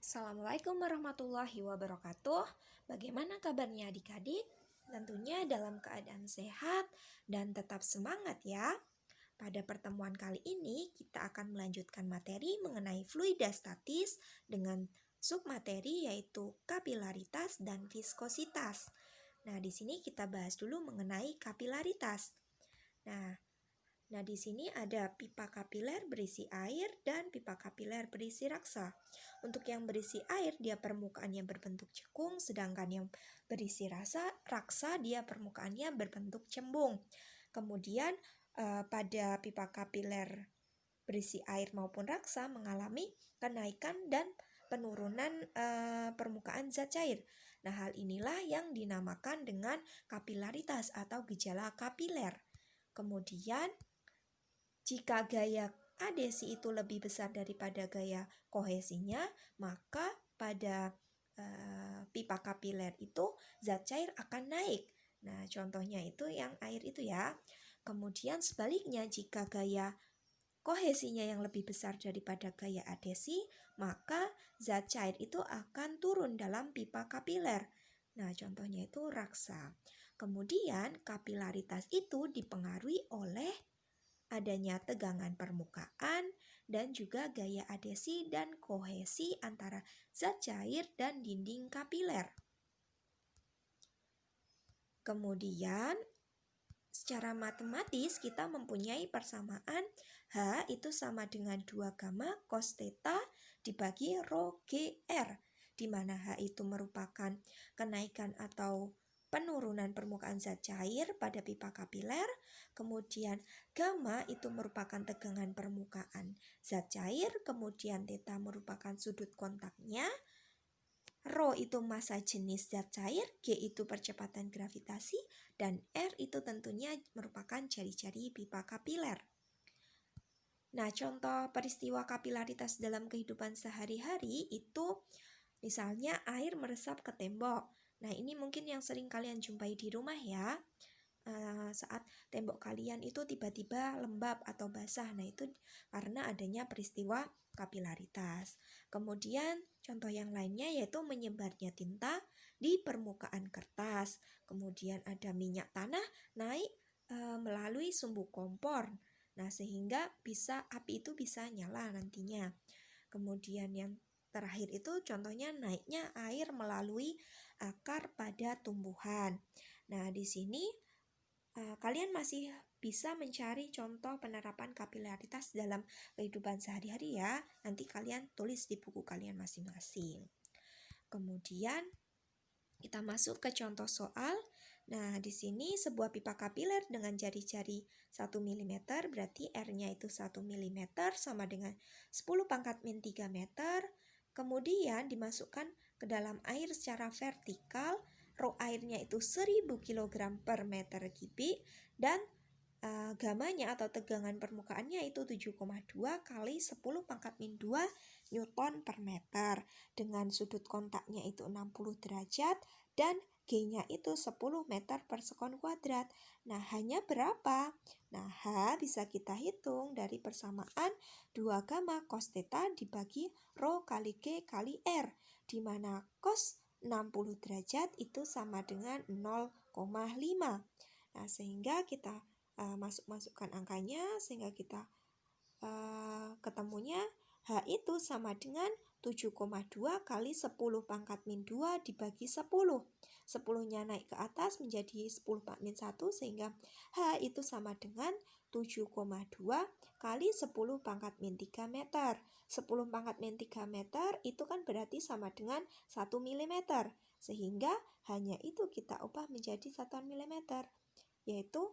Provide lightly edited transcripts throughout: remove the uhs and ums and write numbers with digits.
Assalamualaikum warahmatullahi wabarakatuh. Bagaimana kabarnya adik-adik? Tentunya dalam keadaan sehat dan tetap semangat ya. Pada pertemuan kali ini kita akan melanjutkan materi mengenai fluida statis dengan submateri yaitu kapilaritas dan viskositas. Nah, di sini kita bahas dulu mengenai kapilaritas. Nah, di sini ada pipa kapiler berisi air dan pipa kapiler berisi raksa. Untuk yang berisi air, dia permukaannya berbentuk cekung, sedangkan yang berisi raksa dia permukaannya berbentuk cembung. Kemudian pada pipa kapiler berisi air maupun raksa mengalami kenaikan dan penurunan permukaan zat cair. Nah, hal inilah yang dinamakan dengan kapilaritas atau gejala kapiler. Kemudian jika gaya adesi itu lebih besar daripada gaya kohesinya, maka pada pipa kapiler itu zat cair akan naik. Nah, contohnya itu yang air itu ya. Kemudian sebaliknya, jika gaya kohesinya yang lebih besar daripada gaya adesi, maka zat cair itu akan turun dalam pipa kapiler. Nah, contohnya itu raksa. Kemudian kapilaritas itu dipengaruhi oleh adanya tegangan permukaan dan juga gaya adesi dan kohesi antara zat cair dan dinding kapiler. Kemudian secara matematis kita mempunyai persamaan H itu sama dengan 2 gamma cos theta dibagi rho GR, di mana H itu merupakan kenaikan atau penurunan permukaan zat cair pada pipa kapiler, kemudian gamma itu merupakan tegangan permukaan zat cair, kemudian theta merupakan sudut kontaknya, rho itu massa jenis zat cair, G itu percepatan gravitasi, dan R itu tentunya merupakan jari-jari pipa kapiler. Nah, contoh peristiwa kapilaritas dalam kehidupan sehari-hari itu misalnya air meresap ke tembok. Nah, ini mungkin yang sering kalian jumpai di rumah ya. Saat tembok kalian itu tiba-tiba lembab atau basah. Nah, itu karena adanya peristiwa kapilaritas. Kemudian contoh yang lainnya yaitu menyebarnya tinta di permukaan kertas. Kemudian ada minyak tanah naik melalui sumbu kompor. Nah, sehingga api itu bisa nyala nantinya. Kemudian yang terakhir itu contohnya naiknya air melalui akar pada tumbuhan. Nah, di sini kalian masih bisa mencari contoh penerapan kapilaritas dalam kehidupan sehari-hari ya. Nanti kalian tulis di buku kalian masing-masing. Kemudian kita masuk ke contoh soal. Nah, di sini sebuah pipa kapiler dengan jari-jari 1 mm berarti R-nya itu 1 mm sama dengan 10 pangkat min 3 meter. Kemudian dimasukkan ke dalam air secara vertikal. Rho airnya itu 1000 kg per meter kubik dan gamanya atau tegangan permukaannya itu 7,2 kali 10 pangkat min 2 Newton per meter dengan sudut kontaknya itu 60 derajat dan G-nya itu 10 meter per sekon kuadrat. Nah, hanya berapa? Nah, H bisa kita hitung dari persamaan 2 gamma cos theta dibagi rho kali G kali R, di mana cos 60 derajat itu sama dengan 0,5. Nah, sehingga kita masukkan angkanya sehingga kita ketemunya H itu sama dengan 7,2 kali 10 pangkat min 2 dibagi 10. 10-nya naik ke atas menjadi 10 pangkat min 1 sehingga H itu sama dengan 7,2 kali 10 pangkat min 3 meter. 10 pangkat min 3 meter itu kan berarti sama dengan 1 mm. Sehingga hanya itu kita ubah menjadi 1 mm. Yaitu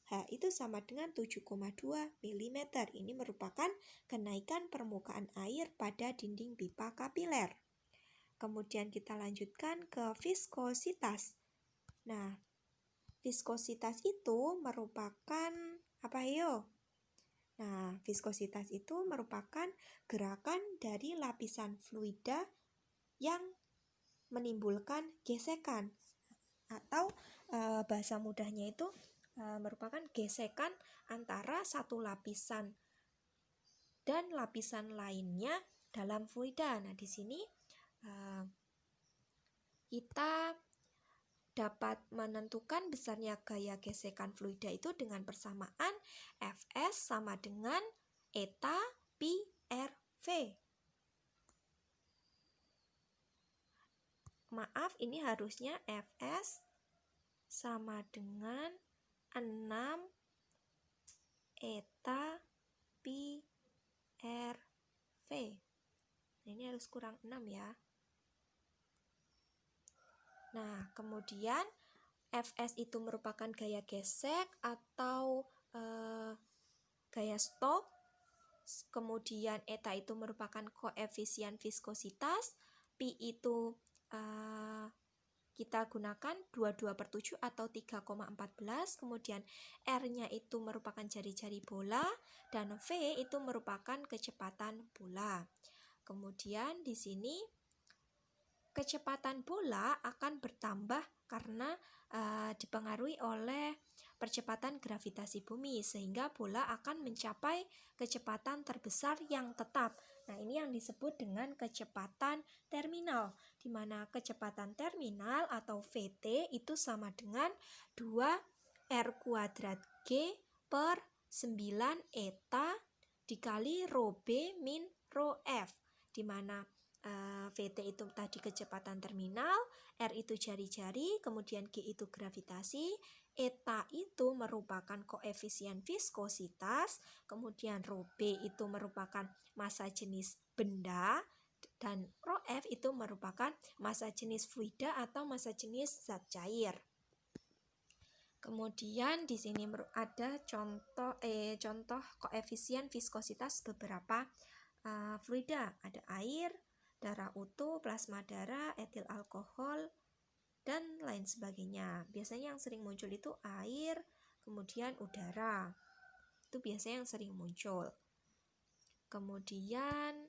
H itu sama dengan 7,2 mm. Ini merupakan kenaikan permukaan air pada dinding pipa kapiler. Kemudian kita lanjutkan ke viskositas. Nah, viskositas itu merupakan apa yo? Nah, viskositas itu merupakan gerakan dari lapisan fluida yang menimbulkan gesekan atau bahasa mudahnya itu merupakan gesekan antara satu lapisan dan lapisan lainnya dalam fluida. Nah, di sini kita dapat menentukan besarnya gaya gesekan fluida itu dengan persamaan Fs sama dengan eta pi RV. Maaf, ini harusnya Fs sama dengan 6 eta pi RV. Nah, ini harus kurang 6 ya. Nah, kemudian Fs itu merupakan gaya gesek atau gaya stok. Kemudian eta itu merupakan koefisien viskositas. Pi itu kita gunakan 22/7 atau 3,14. Kemudian R-nya itu merupakan jari-jari bola dan V itu merupakan kecepatan bola. Kemudian di sini kecepatan bola akan bertambah karena dipengaruhi oleh percepatan gravitasi bumi, sehingga bola akan mencapai kecepatan terbesar yang tetap. Nah, ini yang disebut dengan kecepatan terminal, di mana kecepatan terminal atau VT itu sama dengan 2R² G per 9 eta dikali rho B min rho F, di mana VT itu tadi kecepatan terminal, R itu jari-jari, kemudian G itu gravitasi, eta itu merupakan koefisien viskositas, kemudian rho B itu merupakan massa jenis benda, dan rho F itu merupakan massa jenis fluida atau massa jenis zat cair. Kemudian di sini ada contoh koefisien viskositas beberapa fluida, ada air, darah utuh, plasma darah, etil alkohol, dan lain sebagainya. Biasanya yang sering muncul itu air, kemudian udara. Itu biasanya yang sering muncul. Kemudian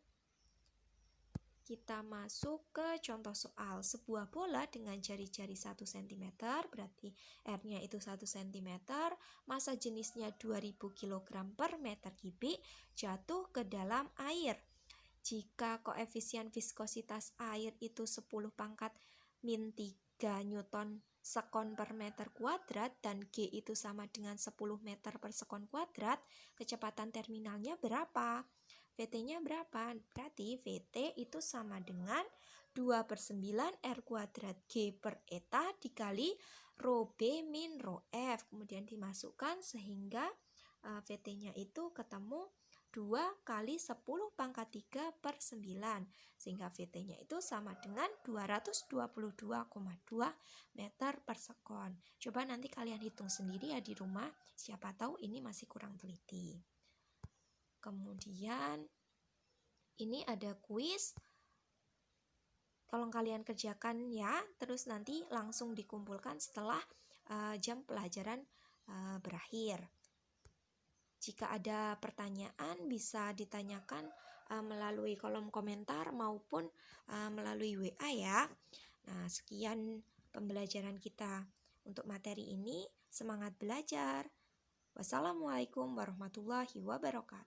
kita masuk ke contoh soal. Sebuah bola dengan jari-jari 1 cm, berarti R-nya itu 1 cm, massa jenisnya 2000 kg per meter kubik, jatuh ke dalam air. Jika koefisien viskositas air itu 10 pangkat min 3 Newton sekon per meter kuadrat dan G itu sama dengan 10 meter per sekon kuadrat, kecepatan terminalnya berapa? VT-nya berapa? Berarti VT itu sama dengan 2/9 R² G per eta dikali rho B min rho F. Kemudian dimasukkan sehingga VT-nya itu ketemu 2 kali 10 pangkat 3 per 9, sehingga VT-nya itu sama dengan 222,2 meter per sekon. Coba nanti kalian hitung sendiri ya di rumah, siapa tahu ini masih kurang teliti. Kemudian ini ada kuis, tolong kalian kerjakan ya, terus nanti langsung dikumpulkan setelah jam pelajaran berakhir. Jika ada pertanyaan bisa ditanyakan melalui kolom komentar maupun melalui WA ya. Nah, sekian pembelajaran kita untuk materi ini. Semangat belajar. Wassalamualaikum warahmatullahi wabarakatuh.